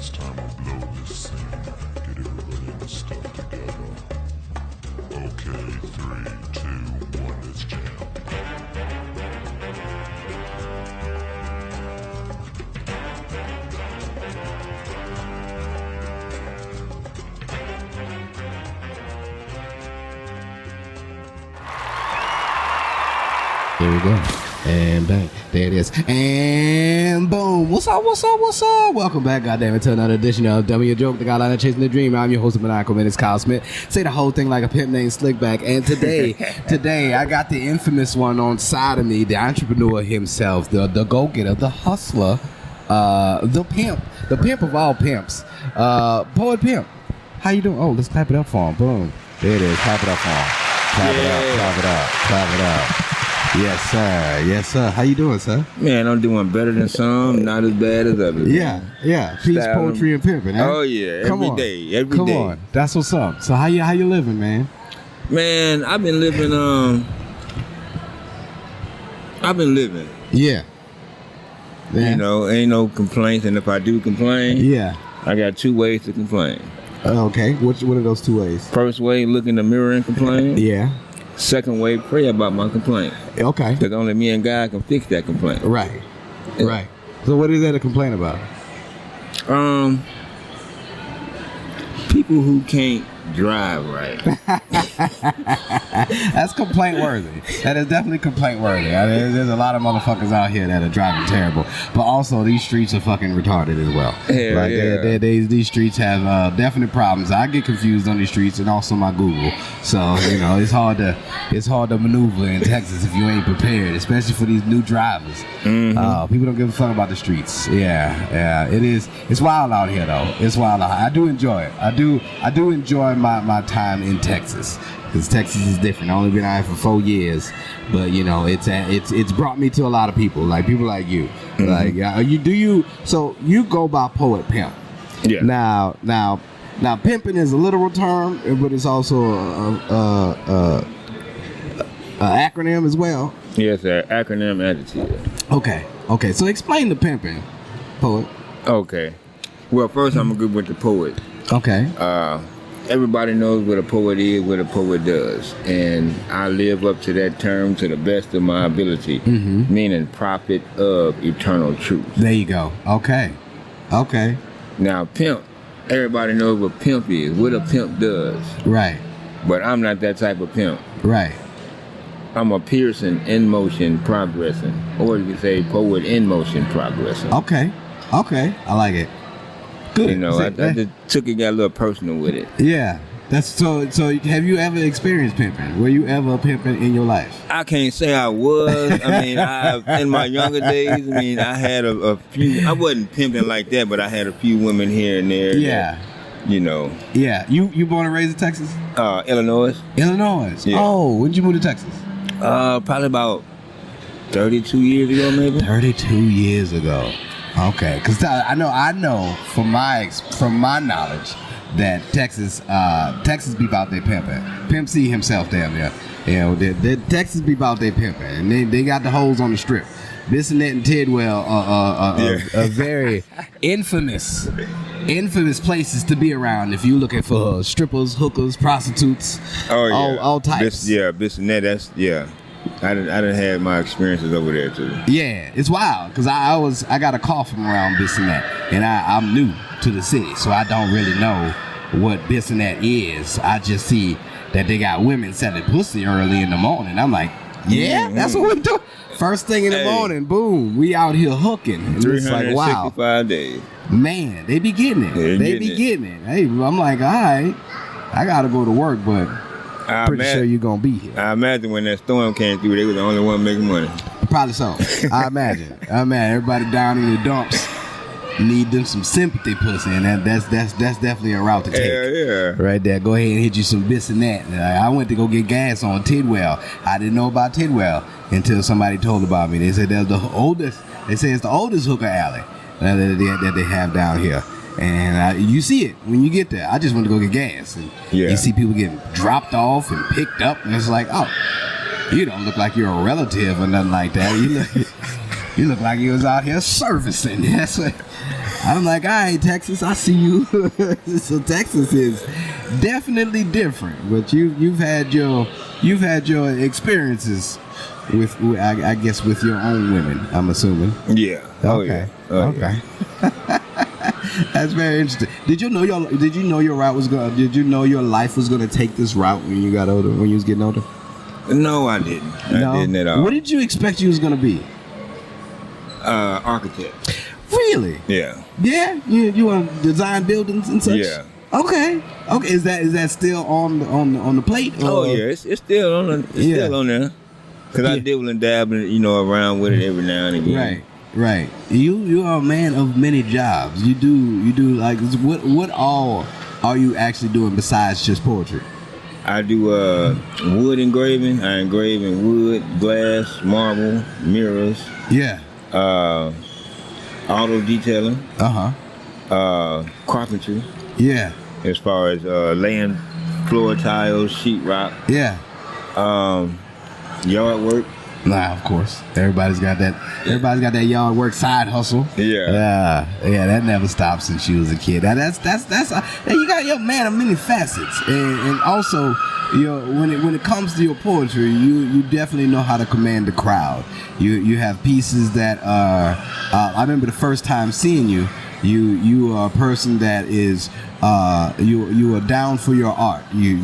It's time to blow this scene. Get everybody in the stuff together. Okay, 3, 2, 1, let's jam. There we go. And bang. There it is. And boom. What's up? What's up? What's up? Welcome back, goddammit, to another edition of Dummy a Joke, the guy chasing the dream. I'm your host of Maniacal, Menace, Kyle Smith. Say the whole thing like a pimp named Slickback. And today, I got the infamous one on side of me, the entrepreneur himself, the go-getter, the hustler, the pimp of all pimps, Poet Pimp. How you doing? Oh, let's clap it up for him. Boom. There it is. Clap it up for him. Clap it up. Clap it up. Clap it up. Yes, sir. Yes, sir. How you doing, sir? Man, I'm doing better than some, not as bad as others. Yeah. Peace, poetry, and pimping. Huh? Oh yeah, every day. Come on, that's what's up. So how you living, man? Man, I've been living. Yeah. You know, ain't no complaints, and if I do complain, yeah, I got 2 ways to complain. Okay, what are those 2 ways? First way, look in the mirror and complain. Yeah. Second way, pray about my complaint. Okay. Because only me and God can fix that complaint. Right. Right. So what is there to complain about? People who can't drive right. That's complaint worthy. That is definitely complaint worthy. There's a lot of motherfuckers out here that are driving terrible, but also these streets are fucking retarded as well. These streets have definite problems. I get confused on these streets and also my Google. So it's hard to maneuver in Texas if you ain't prepared, especially for these new drivers. Mm-hmm. People don't give a fuck about the streets. Yeah. It is. It's wild out here though. It's wild out here. I do enjoy it. I do enjoy my time in Texas, because Texas is different. I've only been out here for 4 years, but it's brought me to a lot of people like you. Mm-hmm. So you go by Poet Pimp. Yeah. Now pimping is a literal term, but it's also a acronym as well. Yes, an acronym attitude. Okay. So explain the pimping, Poet. Okay. Well, first I'm gonna go with the poet. Okay. Everybody knows what a poet is, what a poet does, and I live up to that term to the best of my ability, mm-hmm. meaning prophet of eternal truth. There you go. Okay. Now, pimp, everybody knows what pimp is, what a pimp does. Right. But I'm not that type of pimp. Right. I'm a person in motion progressing, or you could say poet in motion progressing. Okay. I like it. Good. I just got a little personal with it. Yeah. That's so have you ever experienced pimping? Were you ever pimping in your life? I can't say I was. I mean, in my younger days, I had a few. I wasn't pimping like that, but I had a few women here and there. Yeah. Yeah. You born and raised in Texas? Illinois. Illinois. Yeah. Oh, when did you move to Texas? Probably about 32 years ago, maybe. 32 years ago. Okay, because I know from my knowledge that Texas be about their pimping. Pimp C himself damn near. The Texas be about their pimping, and they got the hoes on the strip. Bissonnette and Tidwell are very infamous places to be around if you're looking for strippers, hookers, prostitutes, all types. Bissonnette, that's I done had my experiences over there too. Yeah, it's wild because I got a call from around Bissonnette, and I'm new to the city, so I don't really know what Bissonnette is. I just see that they got women selling pussy early in the morning. I'm like, yeah, mm-hmm. That's what we do. First thing in the morning, boom, we out here hooking. And it's like, wow, 365 days. Man, they be getting it. They be getting it. Hey, I'm like, all right, I gotta go to work, but pretty sure you're gonna be here. I imagine when that storm came through, they were the only one making money. Probably so. I imagine. Everybody down in the dumps need them some sympathy pussy, and that's definitely a route to take. Yeah. Right there. Go ahead and hit you some Bissonnette. I went to go get gas on Tidwell. I didn't know about Tidwell until somebody told about me. They said that's the oldest. They say it's the oldest hooker alley that they have down here. And you see it when you get there. I just went to go get gas, and you see people getting dropped off and picked up, and it's like, oh, you don't look like you're a relative or nothing like that. You look like you was out here servicing. That's what I'm like, all right, Texas, I see you. So Texas is definitely different, but you've had your experiences with I guess with your own women, I'm assuming. Yeah. Okay. Okay. That's very interesting. Did you know your route was going? Did you know your life was going to take this route when you got older? When you was getting older? No, I didn't. I didn't at all. What did you expect you was going to be? Architect. Really? Yeah. Yeah. You want to design buildings and such? Yeah. Okay. Is that still on the plate? Or? Oh yeah, it's still on still on there. Cause I dibble and dabble, around with it every now and again. Right. You are a man of many jobs. You do like what all are you actually doing besides just poetry? I do wood engraving. I engrave in wood, glass, marble, mirrors. Yeah. Auto detailing. Carpentry. Yeah. As far as laying floor tiles, sheetrock. Yeah. Yard work. Nah, of course. Everybody's got that yard work side hustle. Yeah. Yeah, that never stopped since you was a kid. That's you got your man of many facets. And also, when it comes to your poetry, you definitely know how to command the crowd. You have pieces that are I remember the first time seeing you. You are a person that is you are down for your art. You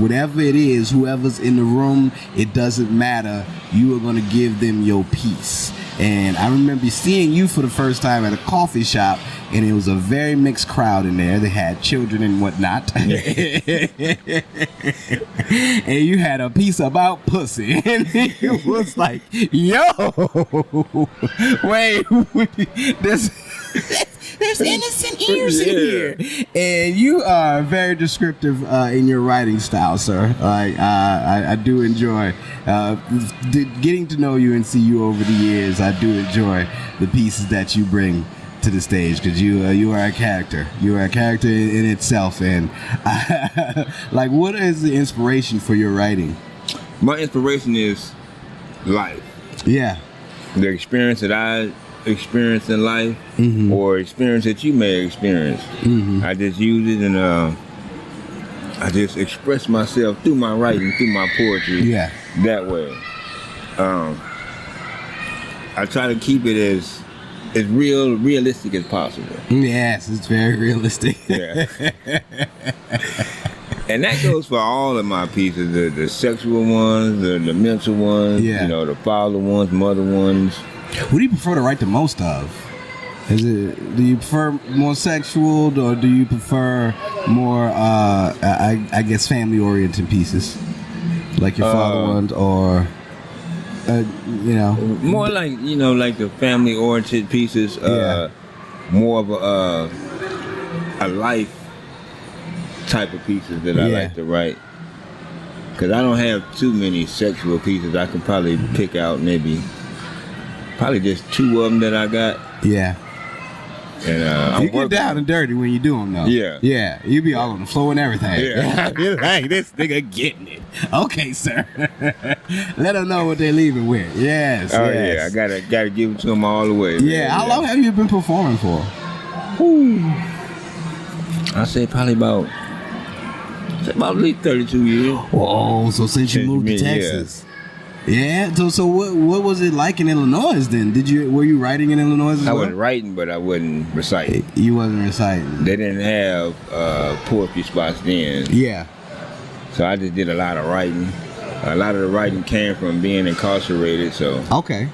whatever it is, whoever's in the room, it doesn't matter. You are gonna give them your piece. And I remember seeing you for the first time at a coffee shop, and it was a very mixed crowd in there. They had children and whatnot. And you had a piece about pussy, and it was like, yo, wait, there's innocent ears in here. And you are very descriptive in your writing style, sir. I do enjoy getting to know you and see you over the years. I do enjoy the pieces that you bring to the stage, because you are a character. You are a character in itself. And like, what is the inspiration for your writing? My inspiration is life. Yeah. The experience that I experience in life, or experience that you may experience. I just use it, and I just express myself through my writing, through my poetry. Yeah. That way. I try to keep it as realistic as possible. Yes, it's very realistic. Yeah. And that goes for all of my pieces, the sexual ones, the mental ones, the father ones, mother ones. What do you prefer to write the most of? Do you prefer more sexual, or do you prefer more, I guess, family-oriented pieces, like your father ones, or more like like the family-oriented pieces. More of a life type of pieces that I like to write. Because I don't have too many sexual pieces. I can probably pick out probably just 2 of them that I got. Yeah. And you get down and dirty when you do them, though. Yeah. You be all on the floor and everything. Yeah. You're like, this nigga getting it. Okay, sir. Let them know what they're leaving with. Yes. Oh yes. yeah, I gotta give it to them all the way. Yeah. How long have you been performing for? I say probably about at least 32 years. Whoa! So since you moved to Texas. Yeah. So what was it like in Illinois then? Were you writing in Illinois as well? I was writing, but I wasn't reciting. You wasn't reciting. They didn't have poetry spots then. Yeah. So I just did a lot of writing. A lot of the writing came from being incarcerated. So. Okay.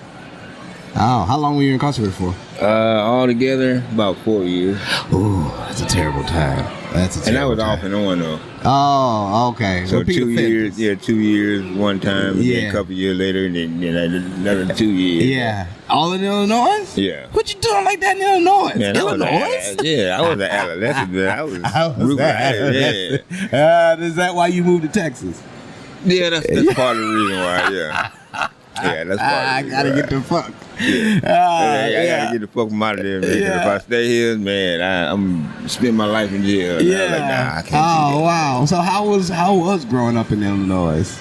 Oh, how long were you incarcerated for? Altogether about 4 years. Ooh, that's a terrible time. And that was off and on though. Oh, okay. So 2 years, 2 years one time, and then a couple years later, and then another 2 years. Yeah. All in Illinois? Yeah. What you doing like that in Illinois? Man, Illinois? I was an adolescent. Is that why you moved to Texas? Yeah, that's part of the reason why, yeah. Yeah, that's part of the reason I gotta get the fuck. Yeah. I gotta get the fuck out of there, man. Yeah. If I stay here, man, I'm spend my life in jail. Yeah. Like, nah, I can't do that. Wow. So how was growing up in Illinois?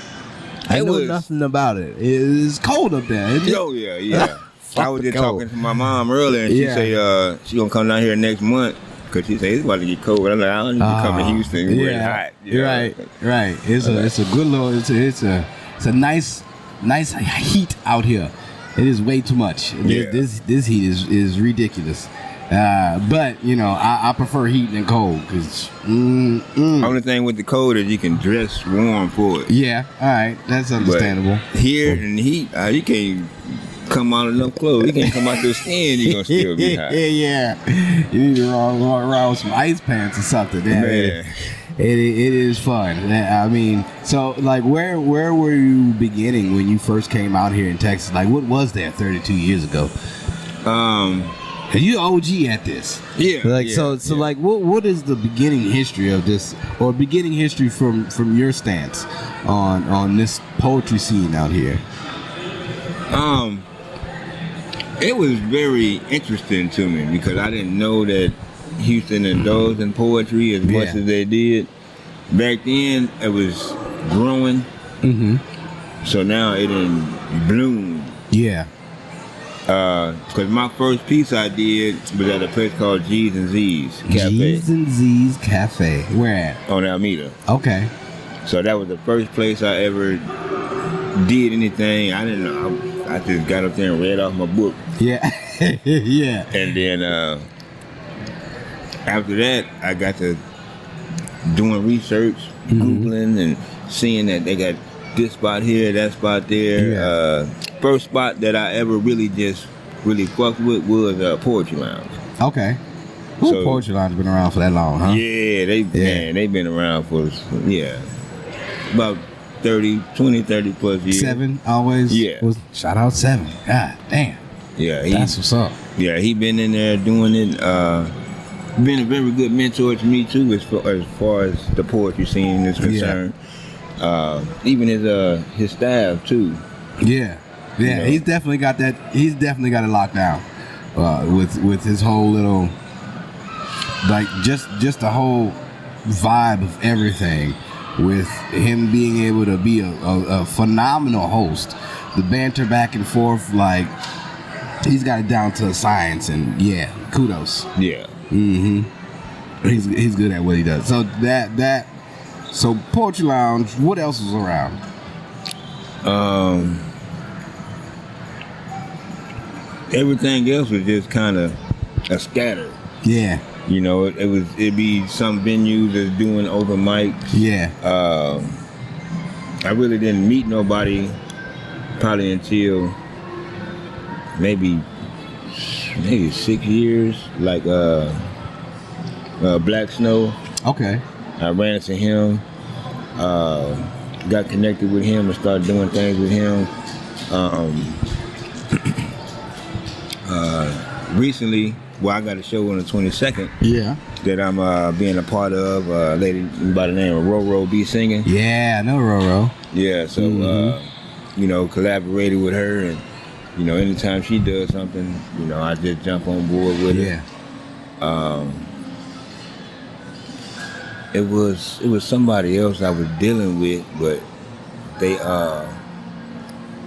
I know nothing about it. It's cold up there, isn't it? Oh yeah. I was just talking to my mom earlier, and she say she gonna come down here next month. Cause she say it's about to get cold. I'm like, I don't need to come to Houston where it's hot. You know? Right. It's a good little. It's a nice heat out here. It is way too much. Yeah. This heat is ridiculous. But you know, I prefer heat than cold because. Only thing with the cold is you can dress warm for it. Yeah. All right. That's understandable. But here in the heat, you can't come out enough clothes. You can't come out your skin. You're gonna still be hot. Yeah. You need to walk around with some ice pants or something. Man. It is fun. I mean, so like, where were you beginning when you first came out here in Texas? Like, what was there 32 years ago? You OG at this. Yeah. Like so like what is the beginning history of this, or beginning history from your stance on this poetry scene out here? It was very interesting to me because I didn't know that Houston indulged in poetry as much as they did. Back then, it was growing. So now it didn't bloom. Yeah. Because my first piece I did was at a place called G's and Z's Cafe. G's and Z's Cafe. Where at? On Alameda. Okay. So that was the first place I ever did anything. I didn't know. I just got up there and read off my book. Yeah. Yeah. And then after that, I got to doing research, Googling and seeing that they got this spot here, that spot there. Yeah. First spot that I ever really fucked with was Poetry Lounge. Okay. So, Poetry Lounge been around for that long, huh? Yeah, they've been around for about 30 plus years. 7 always? Yeah. Shout out 7. God damn. Yeah. That's what's up. Yeah, he been in there doing it. Been a very good mentor to me too, as far as the poetry scene is concerned. Even his staff too. Yeah. Yeah, you know? He's definitely got that. He's definitely got it locked down with his whole little, like, just the whole vibe of everything. With him being able to be a phenomenal host, the banter back and forth, like, he's got it down to a science, and kudos. Yeah. He's good at what he does. So so Poetry Lounge. What else was around? Everything else was just kind of a scatter. Yeah. You know, it'd be some venues that's doing open mics. Yeah. I really didn't meet nobody probably until maybe 6 years. Like Black Snow. Okay. I ran into him. Got connected with him and started doing things with him. Recently, I got a show on the 22nd. Yeah. That I'm being a part of. A lady by the name of Roro be singing. Yeah, I know Roro. Yeah, so you know, collaborated with her, and you know, anytime she does something, you know, I just jump on board with it. Yeah. It was somebody else I was dealing with, but they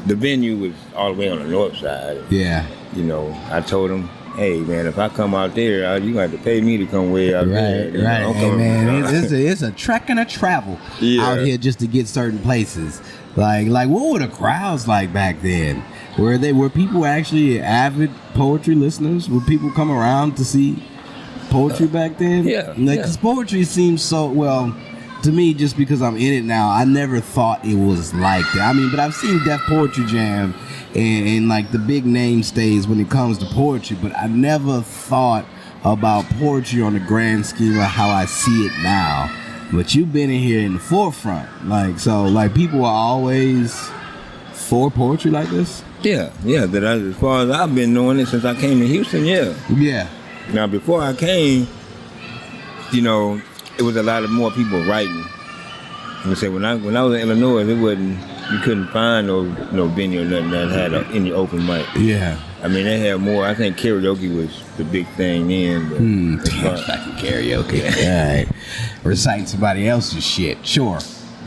the venue was all the way on the north side. Yeah. You know, I told them, hey man, if I come out there, you got to pay me to come way out there. Right. Hey man, it's a trek and a travel out here just to get certain places. Like what were the crowds like back then? Were people actually avid poetry listeners? Would people come around to see poetry back then? Yeah. Like, 'cause poetry seems so, well, to me, just because I'm in it now, I never thought it was like that. I mean, but I've seen Def Poetry Jam and like the big name stays when it comes to poetry, but I never thought about poetry on the grand scheme of how I see it now. But you've been in here in the forefront. Like, so, like, people are always for poetry like this? Yeah. That as far as I've been doing it since I came to Houston, Yeah. Now, before I came, you know, it was a lot of more people writing. I say when I was in Illinois, you couldn't find no venue or nothing that had any open mic. Yeah. I mean, they had more. I think karaoke was the big thing then. But fucking karaoke. All right. Reciting somebody else's shit. Sure.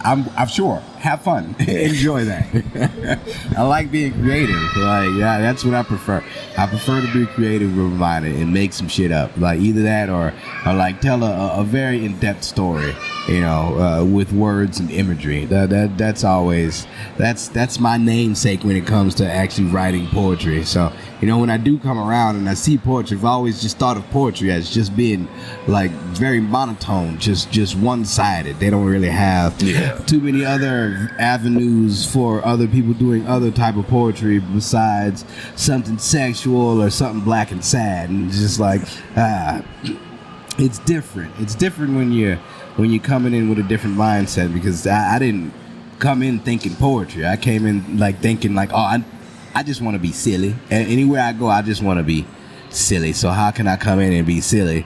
I'm sure. have fun. Enjoy that. I like being creative. Like, yeah, that's what I prefer. I prefer to be creative about it and make some shit up. Like either that or like tell a very in-depth story, you know, with words and imagery. That's always that's my namesake when it comes to actually writing poetry. So, you know, when I do come around and I see poetry, I've always just thought of poetry as just being like very monotone, just one-sided. They don't really have too many other avenues for other people doing other type of poetry besides something sexual or something black and sad. And it's just like it's different. It's different when you're coming in with a different mindset, because I didn't come in thinking poetry. I came in like thinking like, oh, I just want to be silly. And anywhere I go, I just want to be silly. So how can I come in and be silly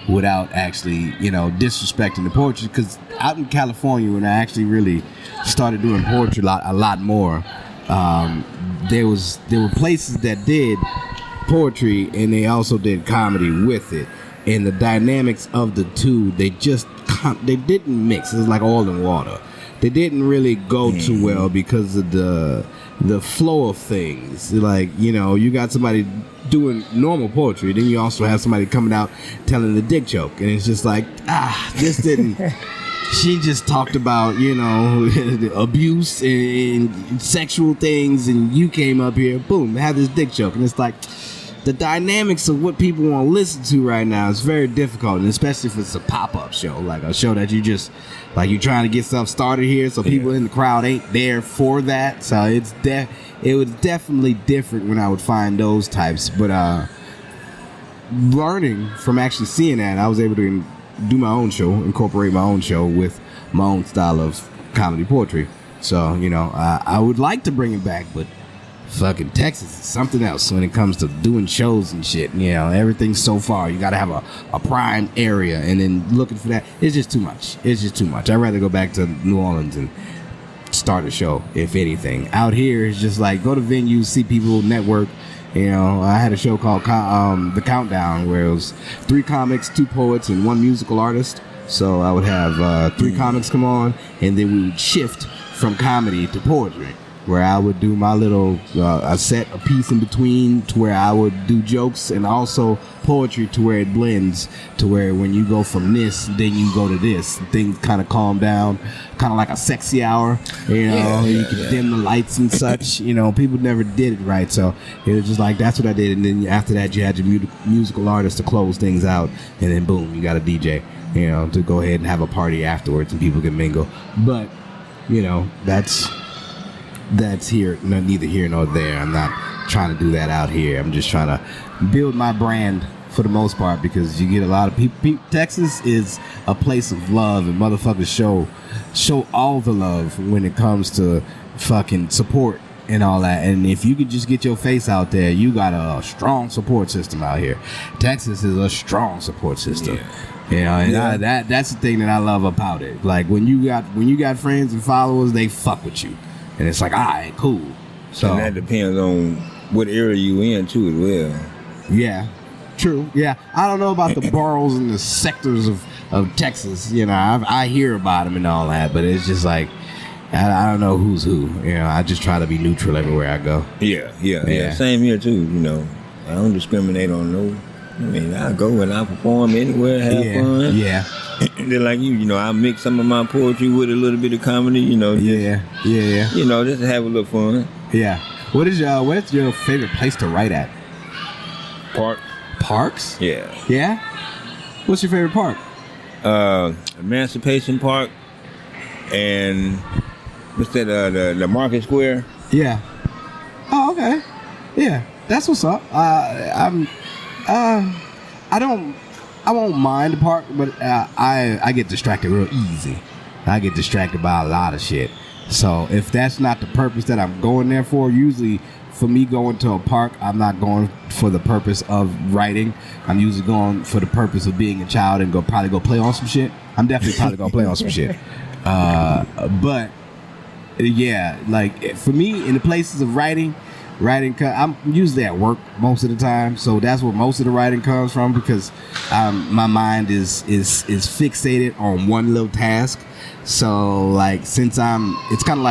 without actually, you know, disrespecting the poetry? Because out in California, when I actually really started doing poetry a lot more, there were places that did poetry and they also did comedy with it. And the dynamics of the two, they didn't mix. It was like oil and water. They didn't really go too well because of the flow of things. Like, you know, you got somebody doing normal poetry, then you also have somebody coming out telling the dick joke, and it's just like, this didn't. She just talked about, you know, abuse and sexual things, and you came up here, boom, have this dick joke, and it's like, the dynamics of what people want to listen to right now is very difficult, and especially if it's a pop-up show, like a show that you just, like, you're trying to get stuff started here, so people in the crowd ain't there for that. So it was definitely different when I would find those types. But learning from actually seeing that, I was able to do my own show, incorporate my own show with my own style of comedy poetry. So, you know, I would like to bring it back, but fucking Texas is something else when it comes to doing shows and shit. You know, everything so far, you gotta have a prime area, and then looking for that, it's just too much. I'd rather go back to New Orleans and start a show, if anything. Out here, it's just like, go to venues, see people, network. You know, I had a show called The Countdown, where it was 3 comics, 2 poets, and 1 musical artist. So I would have 3 comics come on, and then we would shift from comedy to poetry, where I would do my little a piece in between, to where I would do jokes and also poetry, to where it blends, to where when you go from this, then you go to this. Things kind of calm down, kind of like a sexy hour, you know. You can dim the lights and such. You know, people never did it right, so it was just like, that's what I did. And then after that, you had your musical artist to close things out, and then boom, you got a DJ, you know, to go ahead and have a party afterwards and people can mingle. But, you know, that's here, neither here nor there. I'm not trying to do that out here. I'm just trying to build my brand for the most part, because you get a lot of people. Texas is a place of love, and motherfuckers show all the love when it comes to fucking support and all that. And if you could just get your face out there, you got a strong support system out here. Texas is a strong support system. You know, and that's the thing that I love about it. Like, when you got friends and followers, they fuck with you. And it's like, all right, cool. So, and that depends on what area you in too as well. Yeah, true. Yeah, I don't know about the boroughs and the sectors of Texas. You know, I hear about them and all that, but it's just like, I don't know who's who. You know, I just try to be neutral everywhere I go. Yeah. Same here too. You know, I don't discriminate on no. I mean, I go and I perform anywhere, have fun. Yeah. They're like you know, I mix some of my poetry with a little bit of comedy, you know. Yeah. You know, just to have a little fun. Yeah. What's your favorite place to write at? Parks? Yeah. Yeah? What's your favorite park? Emancipation Park and what's that, the Market Square? Yeah. Oh, okay. Yeah. That's what's up. I won't mind the park, but I get distracted real easy. I get distracted by a lot of shit. So if that's not the purpose that I'm going there for, usually for me going to a park, I'm not going for the purpose of writing. I'm usually going for the purpose of being a child and probably go play on some shit. I'm definitely probably going to play on some shit. But yeah, like for me in the places of writing, writing. I'm usually at work most of the time, so that's where most of the writing comes from because my mind is fixated on one little task. So like since it's kind of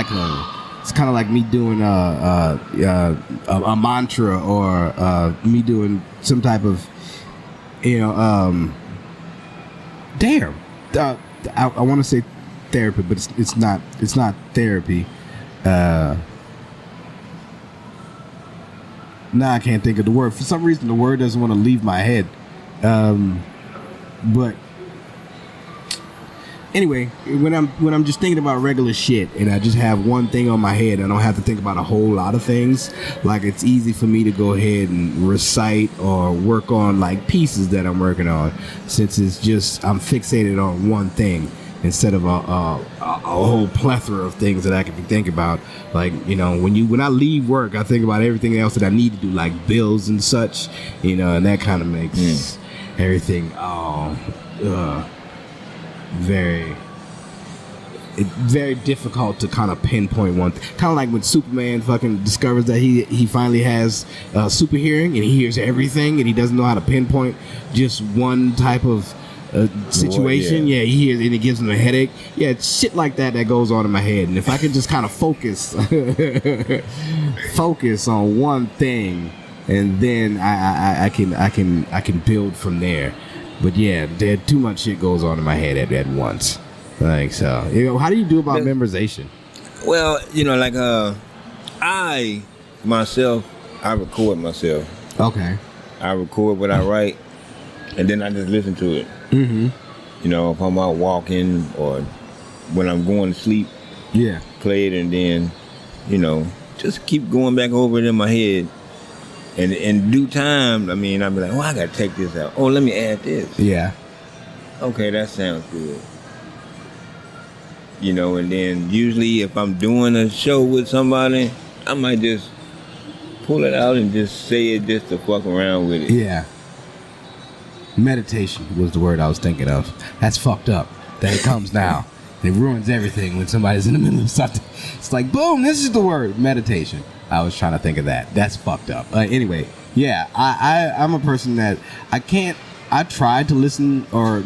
like me doing a mantra or me doing some type of I want to say therapy, but it's not therapy. Now I can't think of the word. For some reason, the word doesn't want to leave my head. But anyway, when I'm just thinking about regular shit and I just have one thing on my head, I don't have to think about a whole lot of things. Like it's easy for me to go ahead and recite or work on like pieces that I'm working on, since it's just I'm fixated on one thing instead of a whole plethora of things that I can be thinking about. Like, when I leave work, I think about everything else that I need to do, like bills and such, and that kind of makes everything very difficult to kind of pinpoint one thing. Kind of like when Superman fucking discovers that he finally has super hearing and he hears everything and he doesn't know how to pinpoint just one type of situation. He hears and it gives him a headache. Yeah, it's shit like that goes on in my head. And if I could just kind of focus on one thing, and then I can build from there. But yeah, there too much shit goes on in my head at once. Like, so, how do you do about memorization? Well, I record myself. Okay. I record what I write, and then I just listen to it. Mm-hmm. If I'm out walking or when I'm going to sleep, play it, and then, just keep going back over it in my head. And in due time, I'll be like, I gotta take this out. Oh, let me add this. Yeah. Okay, that sounds good. And then usually if I'm doing a show with somebody, I might just pull it out and just say it just to fuck around with it. Yeah. Meditation was the word I was thinking of. That's fucked up. That it comes now. It ruins everything when somebody's in the middle of something. It's like, boom, this is the word, meditation. I was trying to think of that. That's fucked up. Anyway, yeah, I'm a person that I tried to listen or,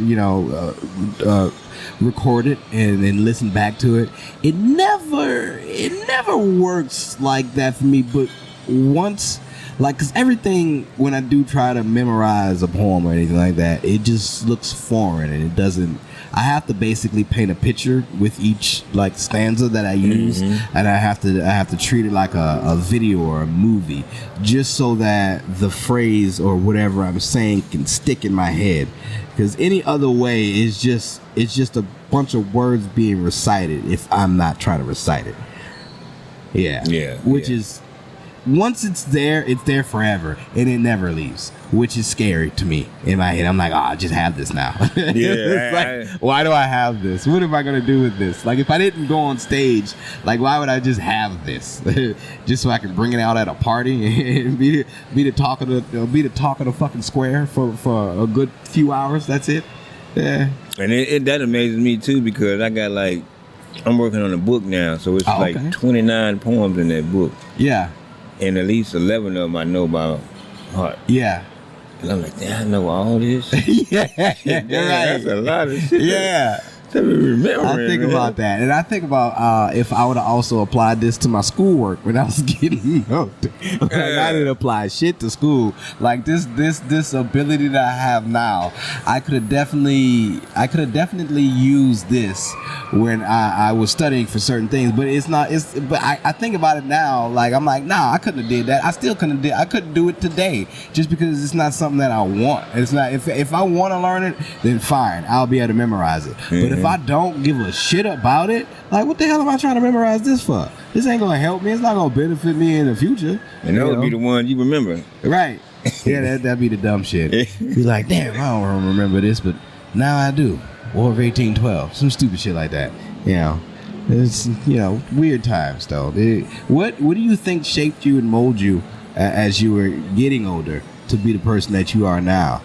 record it and then listen back to it. It never works like that for me, but once, because everything, when I do try to memorize a poem or anything like that, it just looks foreign and it doesn't. I have to basically paint a picture with each stanza that I use, and I have to treat it like a video or a movie, just so that the phrase or whatever I'm saying can stick in my head. Because any other way is just a bunch of words being recited if I'm not trying to recite it. Yeah. Which is, once it's there forever, and it never leaves, which is scary to me in my head. I'm like, I just have this now. Why do I have this? What am I gonna do with this? Like, if I didn't go on stage, why would I just have this? Just so I can bring it out at a party and be the talk of the fucking square for a good few hours. That's it. Yeah. And that amazes me too, because I got I'm working on a book now, so it's 29 poems in that book. Yeah. And at least 11 of them I know by heart. Yeah. And I'm like, damn, I know all this. Yeah, damn, that's a lot of shit. Yeah. To remember. I think about that, and I think about if I would have also applied this to my schoolwork when I was getting older. I didn't apply shit to school. This ability that I have now, I could have definitely used this when I was studying for certain things. But but I think about it now. I'm like, nah, I couldn't have did that. I still couldn't have I couldn't do it today, just because it's not something that I want. It's not. If I want to learn it, then fine, I'll be able to memorize it. But if I don't give a shit about it, what the hell am I trying to memorize this for? This ain't gonna help me. It's not gonna benefit me in the future. And that would be the one you remember. Right. Yeah, that'd be the dumb shit. Be like, damn, I don't remember this, but now I do. War of 1812. Some stupid shit like that. It's, weird times, though. What do you think shaped you and molded you as you were getting older to be the person that you are now?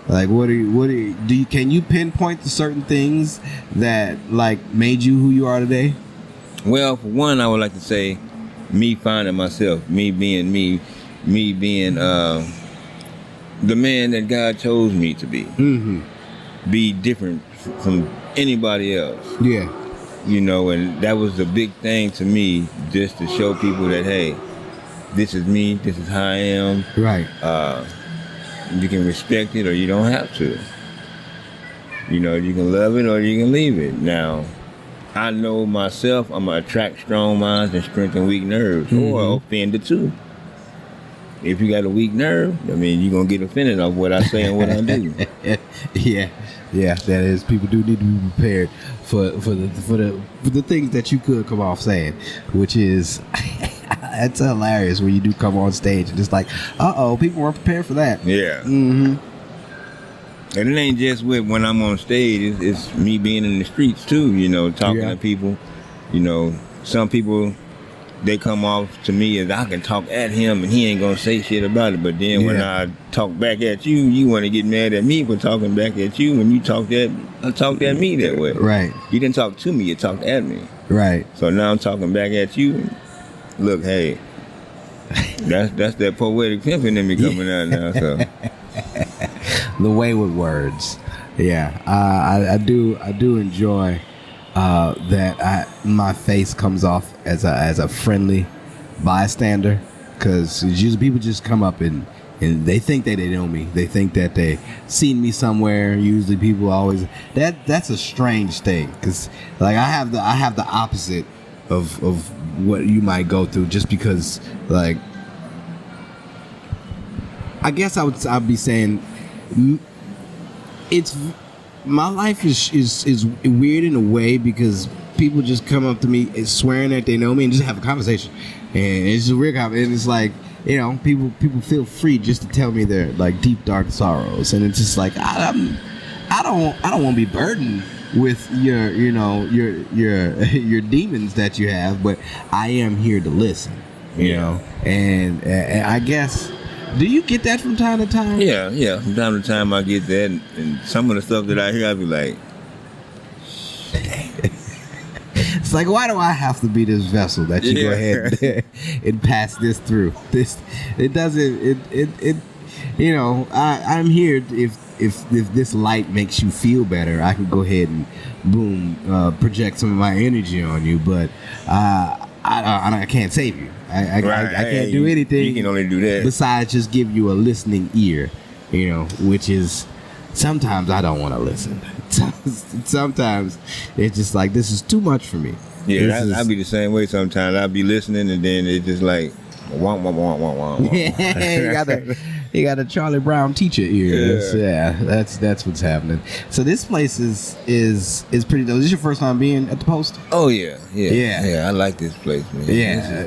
Can you pinpoint to certain things that made you who you are today? Well, for one, I would like to say me finding myself, me being me being the man that God chose me to be. Be different from anybody else. Yeah. You know, and that was the big thing to me, just to show people that, hey, this is me, this is how I am. Right. You can respect it or you don't have to. You know, you can love it or you can leave it. Now, I know myself, I'm going to attract strong minds and strengthen weak nerves, or offend the two. If you got a weak nerve, I mean, you're going to get offended off what I say and what I do. Yeah, that is. People do need to be prepared for the things that you could come off saying, which is, it's hilarious when you do come on stage and it's like, people weren't prepared for that. Yeah. And it ain't just with when I'm on stage, it's me being in the streets too, you know, talking to people. You know, some people, they come off to me as I can talk at him and he ain't gonna say shit about it. But then when I talk back at you, you want to get mad at me for talking back at you when you talked at me that way. Right. You didn't talk to me, you talked at me. Right. So now I'm talking back at you. Look, hey, that's that poetic pimping in me coming out now. So the way with words. Yeah. I do enjoy that my face comes off as a friendly bystander, because usually people just come up and they think that they know me. They think that they seen me somewhere. Usually people always that's a strange thing, because like I have the opposite of what you might go through, just because, like, I guess I'd be saying it's my life is weird in a way, because people just come up to me swearing that they know me and just have a conversation, and it's a weird conversation. And it's like, you know, people feel free just to tell me their like deep dark sorrows, and it's just like I don't want to be burdened with your demons that you have, but I am here to listen, you know, and I guess. Do you get that from time to time? Yeah. From time to time I get that, and some of the stuff that I hear, I be like, it's like, why do I have to be this vessel that you go ahead and pass this through? It doesn't. You know, I'm here. If this light makes you feel better, I can go ahead and boom, project some of my energy on you. But I can't save you. I can't do anything. You can only do that besides just give you a listening ear, you know, which is sometimes I don't want to listen. Sometimes it's just like, this is too much for me. Yeah, I'll be the same way sometimes. I'll be listening and then it's just like, womp, womp, womp, womp, womp. You got a Charlie Brown teacher ear. That's what's happening. So this place is pretty dope. Is this your first time being at the Post? Oh yeah. I like this place, man. Yeah,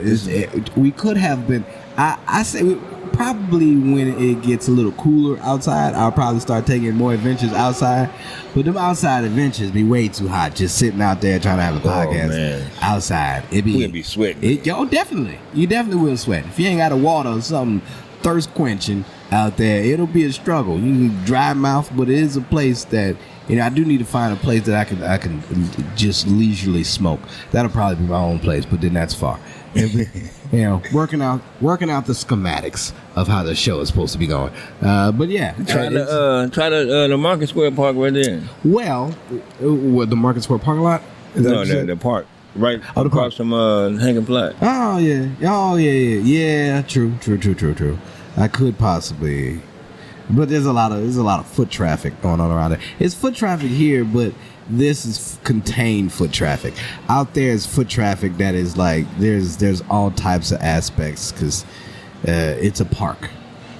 we could have been. I say probably when it gets a little cooler outside, I'll probably start taking more adventures outside. But them outside adventures be way too hot. Just sitting out there trying to have a podcast outside, we'll be sweating. Definitely, you definitely will sweat. If you ain't got a water or something thirst quenching out there, it'll be a struggle. You can dry mouth, but it is a place that, you know, I do need to find a place that I can just leisurely smoke. That'll probably be my own place, but then that's far. You know, working out the schematics of how the show is supposed to be going. But yeah, try the Market Square Park right there. Well, what, the Market Square parking lot? The park. Right across from Hanging Plot. Oh yeah. True. I could possibly, but there's a lot of foot traffic going on around it. It's foot traffic here, but this is contained foot traffic. Out there is foot traffic that is like there's all types of aspects, because it's a park.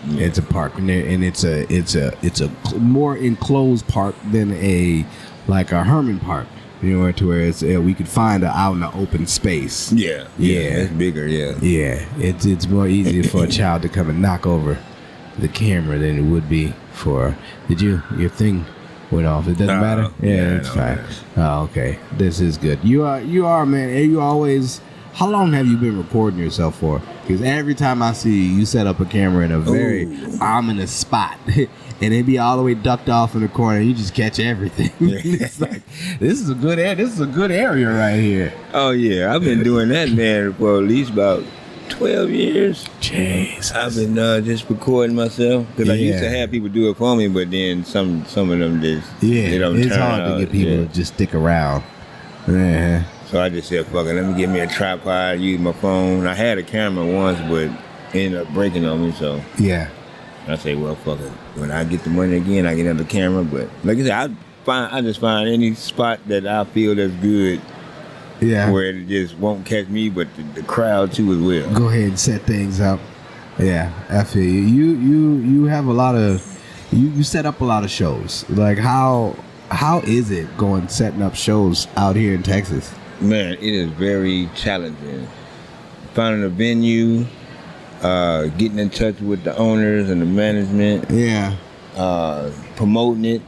Yeah. It's a park, and it's a more enclosed park than a Herman Park. You know, to where we could find it out in the open space. Yeah, it's bigger. Yeah, it's more easier for a child to come and knock over the camera than it would be for. Your thing went off? It doesn't matter. Yeah, it's fine. Oh, okay, this is good. You are man. And you always. How long have you been recording yourself for? Because every time I see you set up a camera in a very ominous spot. And it be all the way ducked off in the corner. You just catch everything. It's like, this is a good area right here. Oh yeah, I've been doing that, man, for at least about 12 years. Jesus. I've been just recording myself because I used to have people do it for me, but then some of them just they don't it's turn hard out. to get people to just stick around. Yeah. So I just said, fuck it, let me get me a tripod, use my phone. I had a camera once, but it ended up breaking on me, so Yeah. I say, well, fuck it. When I get the money again, I get another camera. But like I said, I just find any spot that I feel that's good. Yeah. Where it just won't catch me, but the crowd too as well. Go ahead and set things up. Yeah, I feel you. You have a lot of you set up a lot of shows. Like how is it setting up shows out here in Texas? Man, it is very challenging. Finding a venue, getting in touch with the owners and the management. Yeah. Promoting it,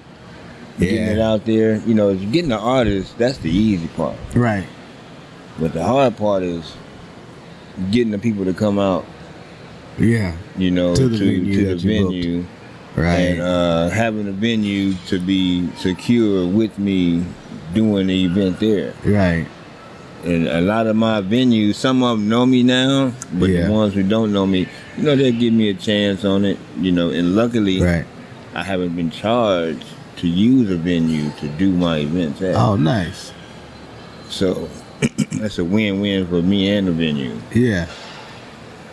getting it out there. You know, getting the artists, that's the easy part. Right. But the hard part is getting the people to come out. Yeah. You know, to the venue. Right. And having a venue to be secure with me doing the event there. Right. And a lot of my venues, some of them know me now, but the ones who don't know me, you know, they'll give me a chance on it, you know, and luckily I haven't been charged to use a venue to do my events at. Oh, nice. So that's a win-win for me and the venue. Yeah.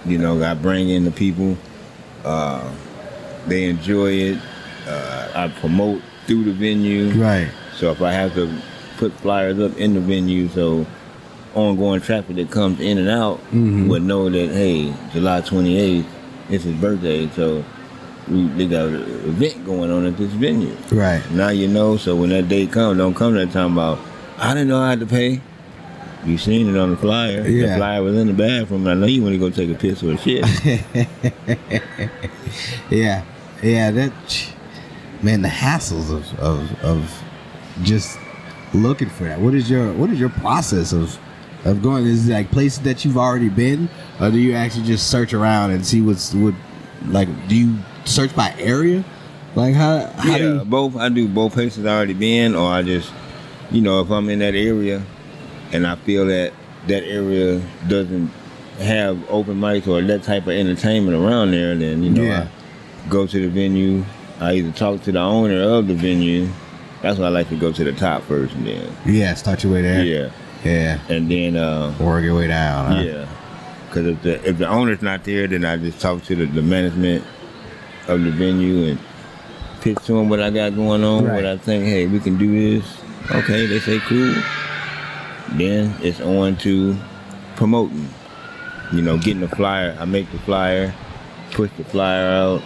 You know, I bring in the people, they enjoy it, I promote through the venue. Right. So if I have to put flyers up in the venue, so ongoing traffic that comes in and out would know that, hey, July 28th, it's his birthday, so they got an event going on at this venue. Right. Now you know, so when that day comes, don't come that time about, I didn't know I had to pay. You seen it on the flyer. Yeah. The flyer was in the bathroom, and I know you want to go take a piss or a shit. Yeah. Yeah, that, man, the hassles of just looking for that. What is your process of going? Is it like places that you've already been, or do you actually just search around and see do you search by area? Like how do you... both. I do both places I already been, or I just, you know, if I'm in that area and I feel that area doesn't have open mics or that type of entertainment around there, then, you know, I go to the venue. I either talk to the owner of the venue. That's why I like to go to the top first, and then start your way there. Yeah, and then work your way down. Huh? Yeah, because if the owner's not there, then I just talk to the management of the venue and pitch to them what I got going on. What I think, hey, we can do this. Okay, they say cool. Then it's on to promoting. You know, getting the flyer. I make the flyer, push the flyer out.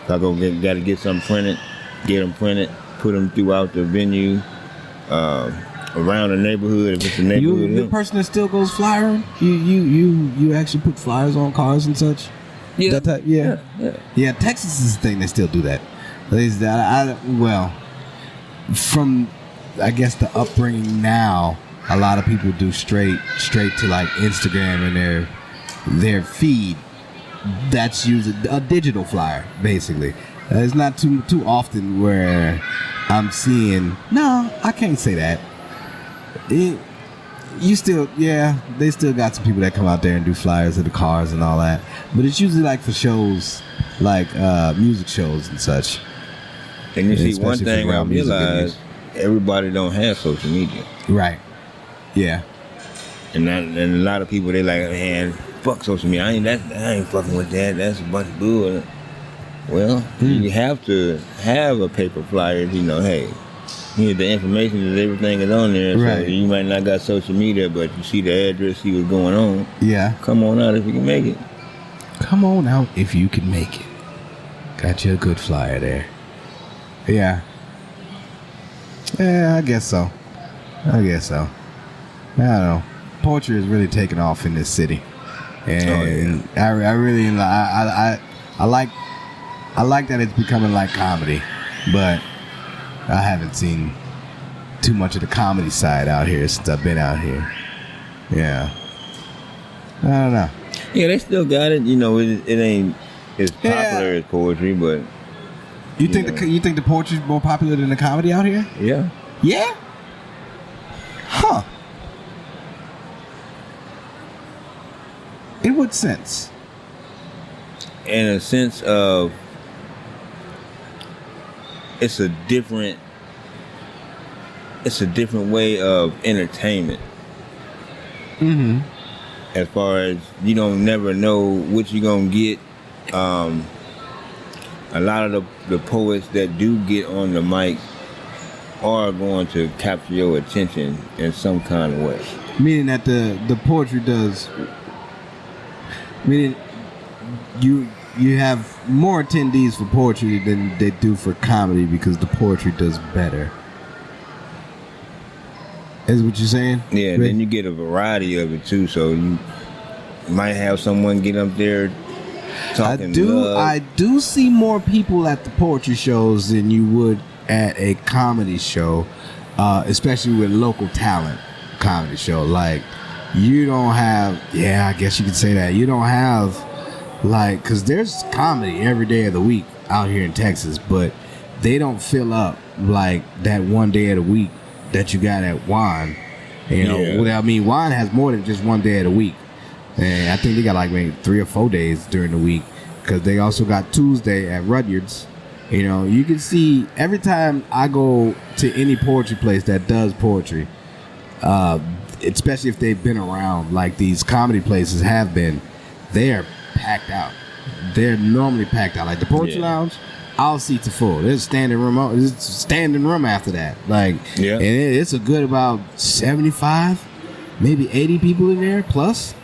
If I got to get something printed, get them printed, put them throughout the venue, around the neighborhood. If it's a neighborhood, you the person that still goes flyering. You actually put flyers on cars and such. Yeah. That type, yeah. Texas is the thing they still do that. Well, from I guess the upbringing now, a lot of people do straight to like Instagram and their feed. That's using a digital flyer, basically. It's not too often where I'm seeing. No, I can't say that. They still got some people that come out there and do flyers of the cars and all that. But it's usually like for shows, like music shows and such. And you see, one thing I realize, everybody don't have social media. Right. Yeah. And a lot of people, they like, man, fuck social media. I ain't fucking with that. That's a bunch of bull. Well, you have to have a paper flyer. You know, hey, here's the information that everything is on there. Right. So you might not got social media, but you see the address, see what's going on. Yeah. Come on out if you can make it. Come on out if you can make it. Got you a good flyer there. Yeah. Yeah, I guess so. I don't know. Poetry is really taking off in this city, and I really I like that it's becoming like comedy, but I haven't seen too much of the comedy side out here since I've been out here. Yeah, I don't know. Yeah, they still got it. You know, it ain't as popular as poetry, but you think the poetry is more popular than the comedy out here? Yeah. Yeah. Huh. In what sense? In a sense of it's a different way of entertainment. Mm-hmm. As far as you don't never know what you're gonna get. A lot of the poets that do get on the mic are going to capture your attention in some kind of way. Meaning that the poetry does. Meaning you have more attendees for poetry than they do for comedy because the poetry does better. Is what you're saying? Yeah, and then you get a variety of it too. So you might have someone get up there talking love. I do see more people at the poetry shows than you would at a comedy show, especially with local talent comedy show. Like you don't have, I guess you could say that. You don't have like, cause there's comedy every day of the week out here in Texas, but they don't fill up like that one day of the week that you got at Wine. You know, I mean, Wine has more than just one day of the week. And I think they got like maybe 3 or 4 days during the week because they also got Tuesday at Rudyard's. You know, you can see every time I go to any poetry place that does poetry, especially if they've been around like these comedy places have been, they are packed out. They're normally packed out. Like the Poetry Lounge, all seats are full. There's a standing room after that. Like, and it's a good about 75, maybe 80 people in there plus.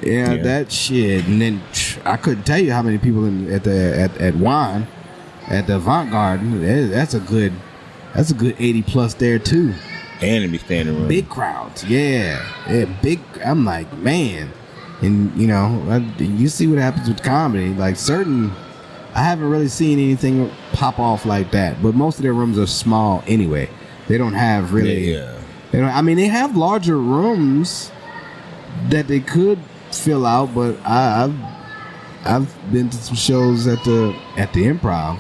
Yeah, that shit. And then I couldn't tell you how many people at Wine, at the Avant-Garde. That's a good 80 plus there too. And it be standing room. Big crowds, yeah, big. I'm like, man, and you know, you see what happens with comedy. Like I haven't really seen anything pop off like that. But most of their rooms are small anyway. They don't have really. They don't. I mean, they have larger rooms that they could fill out, but I've been to some shows at the Improv.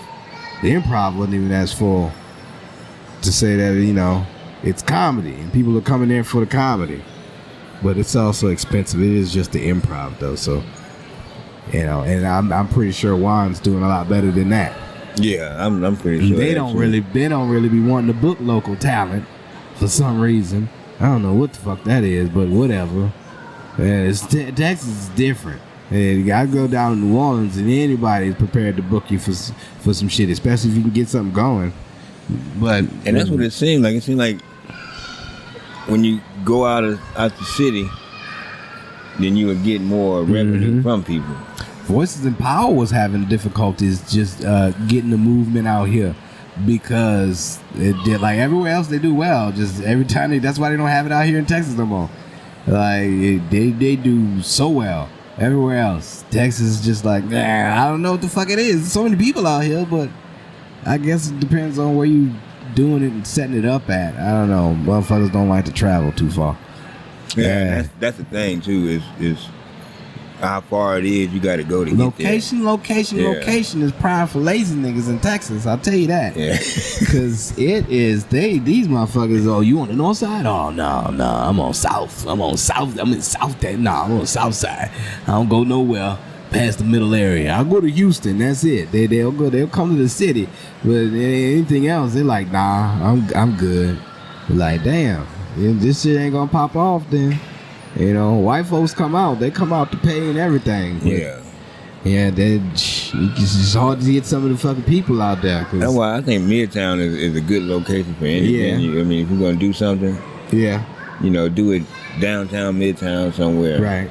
The Improv wasn't even as full to say that, you know, it's comedy and people are coming there for the comedy, but it's also expensive. It is just the Improv though, so you know, and I'm pretty sure Juan's doing a lot better than that. Yeah, I'm pretty sure they don't really be wanting to book local talent for some reason. I don't know what the fuck that is, but whatever. Texas is different. And I go down to New Orleans and anybody is prepared to book you for some shit, especially if you can get something going. But that's what it seemed like. It seemed like when you go out the city, then you would get more revenue from people. Voices in Power was having difficulties just getting the movement out here because it did, like everywhere else they do well. Just every time that's why they don't have it out here in Texas no more. Like they do so well everywhere else. Texas is just like, I don't know what the fuck it is. There's so many people out here, but I guess it depends on where you doing it and setting it up at. I don't know. Motherfuckers don't like to travel too far. Yeah, that's the thing too. Is how far it is you got to go to get there. Location is prime for lazy niggas in Texas. I'll tell you that. Yeah, because it is. These motherfuckers. Oh, you on the north side? Oh no, I'm on south. I'm in south. I'm on the south side. I don't go nowhere past the middle area. I'll go to Houston. That's it. They'll come to the city, but anything else, they're like, nah, I'm good. Like, damn, this shit ain't gonna pop off then. You know, white folks come out. They come out to pay and everything. Yeah. It's hard to get some of the fucking people out there. That's why I think Midtown is a good location for anything. Yeah. I mean, if you're going to do something, you know, do it downtown, Midtown, somewhere. Right.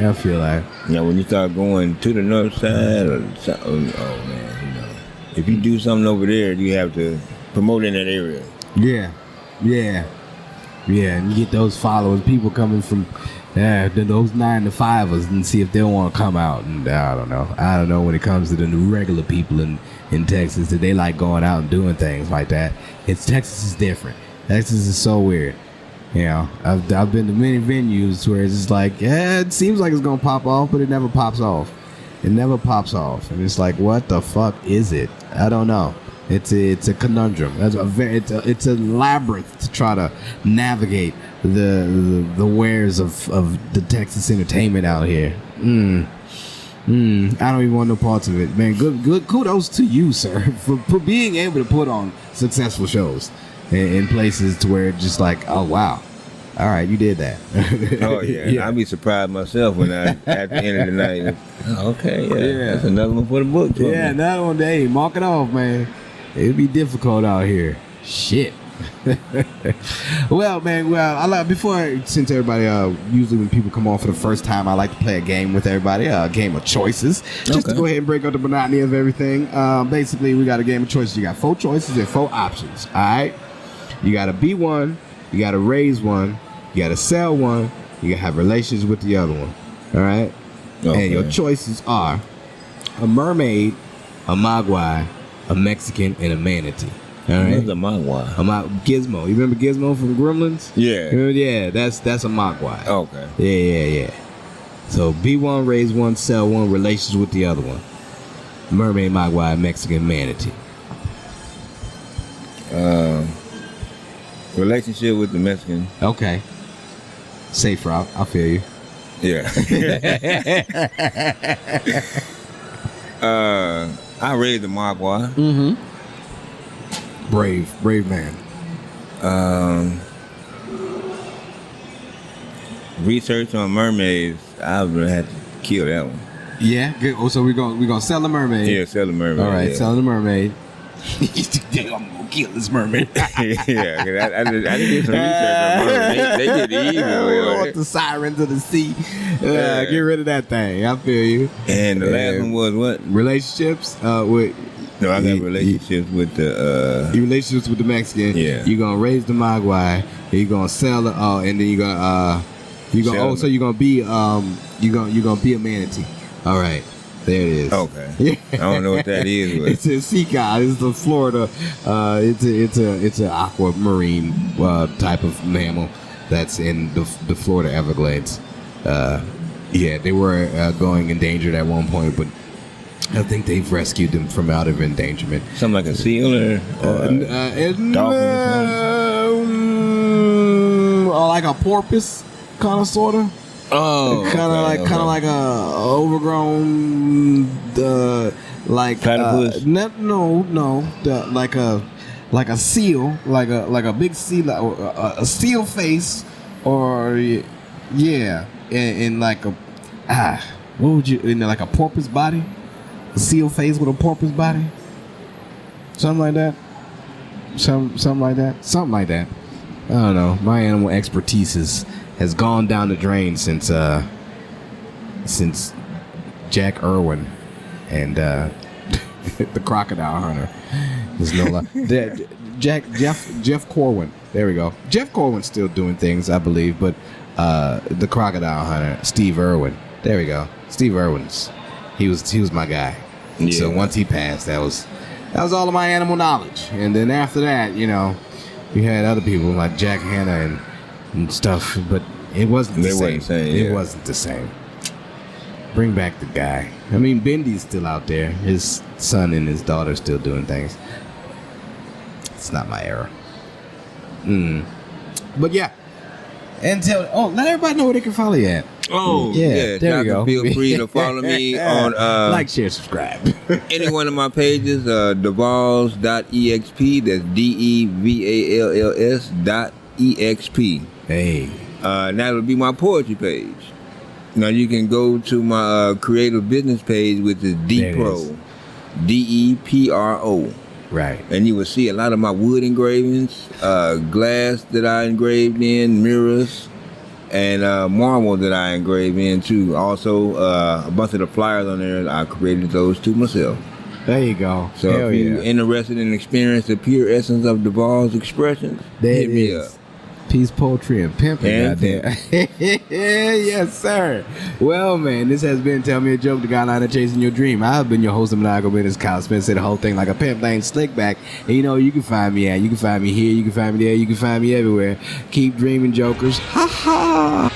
I feel like. You know, when you start going to the north side, oh man, you know, if you do something over there, you have to promote in that area. Yeah, and you get those followers, people coming from those 9-to-5ers and see if they want to come out. And I don't know when it comes to the regular people in Texas that they like going out and doing things like that. Texas is different. Texas is so weird. You know, I've been to many venues where it's just like, it seems like it's gonna pop off, but it never pops off. And it's like, what the fuck is it? I don't know. It's a conundrum. It's a labyrinth to try to navigate the wares of the Texas entertainment out here. I don't even want no parts of it, man. Good kudos to you, sir, for being able to put on successful shows in places to where it's just like, oh wow, all right, you did that. Oh yeah. I'd be surprised myself when I at the end of the night. Okay, yeah, that's another one for the book. Yeah, another one. Hey, mark it off, man. It'd be difficult out here. Shit. Well, man. Well, I like since everybody usually when people come on for the first time, I like to play a game with everybody, a game of choices, just to go ahead and break up the monotony of everything. Basically, we got a game of choices. You got 4 choices and 4 options. All right. You got to be one. You got to raise one. You got to sell one. You got to have relations with the other one. All right. Okay. And your choices are a mermaid, a mogwai, a Mexican, and a manatee. All right. What's a mogwai? Gizmo. You remember Gizmo from Gremlins? Yeah. Yeah, that's a mogwai. Okay. Yeah. So be one, raise one, sell one, relations with the other one. Mermaid, mogwai, Mexican, manatee. Relationship with the Mexican. Okay. Safe route. I feel you. Yeah. I raised the mogwai. Mm-hmm. Brave man. Research on mermaids. I would have to kill that one. Yeah. Good. Oh, so we're gonna sell the mermaid. Yeah, sell the mermaid. All right, yeah. sell the mermaid. I'm gonna kill this mermaid. Yeah, I did some research on mermaids. They get evil. The sirens of the sea. Get rid of that thing. I feel you. And the last one was what? Relationships with. No, I got relationships with the relationships with the Mexican. Yeah. You're gonna raise the mogwai. You're gonna sell it. And then you're gonna so you're gonna be a manatee. All right. There it is. Okay. I don't know what that is. But. It's a cigar. It's the Florida. It's an aquamarine type of mammal that's in the Florida Everglades. They were going endangered at one point, but I think they've rescued them from out of endangerment. Something like a seal or dolphin, like a porpoise, kind of, sort of. Oh, kind of like a overgrown, platypus. Like a seal, like a big seal, a seal face, or in like a what would you in like a porpoise body, a seal face with a porpoise body, something like that. Something like that. I don't know. My animal expertise has gone down the drain since Jack Irwin and the crocodile hunter. There's no lie. Jeff Corwin. There we go. Jeff Corwin's still doing things, I believe, but the crocodile hunter, Steve Irwin. There we go. Steve Irwin's. He was my guy. Yeah. So once he passed, that was all of my animal knowledge. And then after that, we had other people like Jack Hanna and stuff, but it wasn't the same. It wasn't the same. Bring back the guy. I mean, Bendy's still out there. His son and his daughter still doing things. It's not my era. But yeah. Let everybody know where they can follow you at. Oh, yeah. There we go. Feel free to follow me on like, share, subscribe. Any one of my pages, devals.exp. That's DEVALLS.exp. Hey. That'll be my poetry page. Now you can go to my creative business page, which is DPRO. DEPRO. Right. And you will see a lot of my wood engravings, glass that I engraved in, mirrors, and marble that I engraved in too. Also, a bunch of the flyers on there, I created those too myself. There you go. So if you're interested in experiencing the pure essence of Duval's expressions, hit me up. Peace, poetry, and pimping. Yes, sir. Well, man, this has been Tell Me a Joke, the guideline of chasing your dream. I've been your host of Maniacal, Menace, Kyle Smith. Say the whole thing like a pimp named Slickback. And you can find me at. You can find me here. You can find me there. You can find me everywhere. Keep dreaming, jokers. Ha ha.